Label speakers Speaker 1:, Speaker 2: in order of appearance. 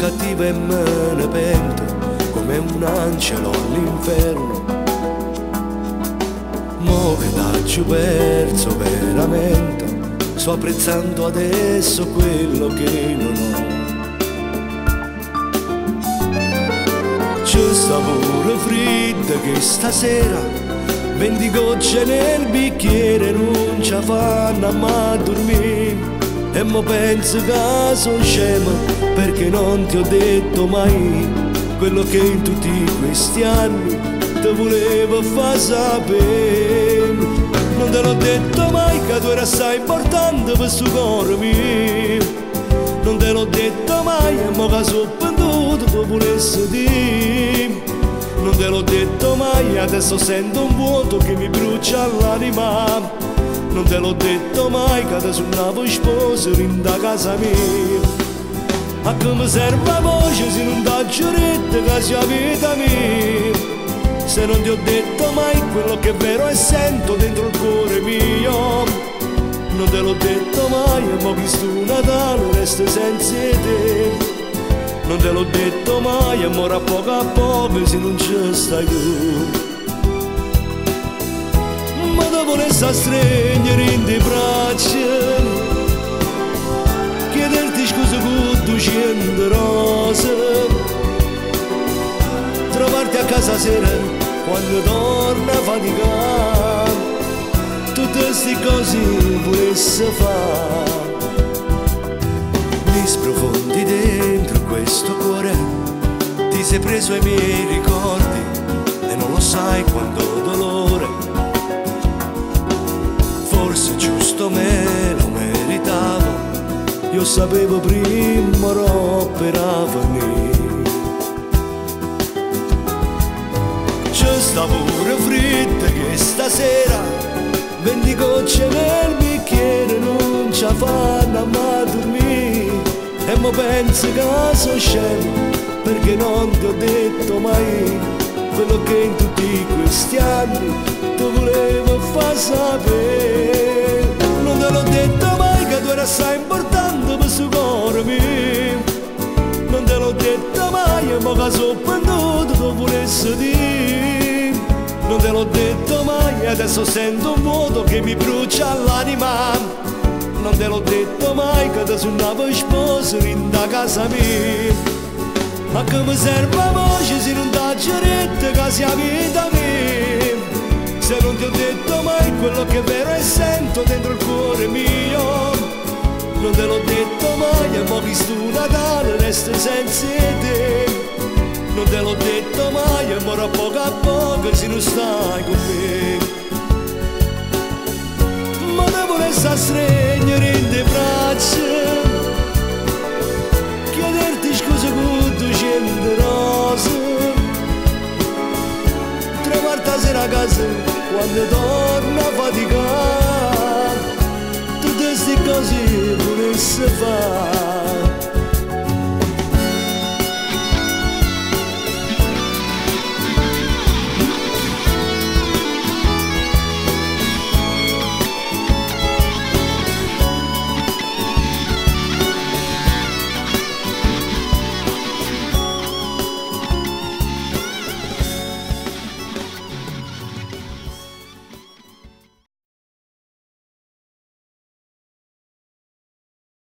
Speaker 1: cattiva e me ne pento come un angelo all'inferno. Mo che t'ho perso veramente, sto apprezzando adesso quello che non ho. C'è sta pure fredda che stasera 20 gocce nel bicchiere non ci fanno a dormire. E mo penso che sono scema perché non ti ho detto mai quello che in tutti questi anni ti volevo far sapere. Non te l'ho detto mai che tu eri assai importante per sto cuore mio. Non te l'ho detto mai e mo che sono penduto tu volessi dire. Non te l'ho detto mai, adesso sento un vuoto che mi brucia l'anima. Non te l'ho detto mai che adesso una sposa in da casa mia. A che mi serve la voce se non da giuretta che sia vita mia. Se non ti ho detto mai quello che è vero e sento dentro il cuore mio. Non te l'ho detto mai e mo questo Natale resta senza te. Non te l'ho detto mai e mo a poco se non ci stai tu. Ma dopo resta stringere in te braccia, chiederti scusa con 200 rose, trovarti a casa sera quando torna faticare, tutte queste cose volessi fare. Mi sprofondi dentro questo cuore, ti sei preso ai miei ricordi e non lo sai quanto dolore. Forse giusto me lo meritavo, io sapevo prima per avvenire. C'è sta pure fredda che stasera 20 gocce nel bicchiere non ci fanno a dormire. E mo penso che sono scemo perché non ti ho detto mai quello che in tutti questi anni ti volevo far sapere. Non te l'ho detto mai che tu eri assai importante per sto cuore mio. Non te l'ho detto mai e mo che sono penduto tu volessi dire. Non te l'ho detto mai e adesso sento un vuoto che mi brucia l'anima. Non te l'ho detto mai che ti suonavo sposa in da casa mia. Ma che mi serve la voce se non da giuretta che sia vita mia. Se non ti ho detto mai quello che è vero e sento dentro il cuore mio. Non te l'ho detto mai e mo questo Natale resta senza te. Non te l'ho detto mai e mo a poco se non stai con me. Ma devo restare stringere in te braccia, chiederti scusa con 200 rose, trovarti a sera a casa quando torna a faticare, tutte queste cose volessi fare.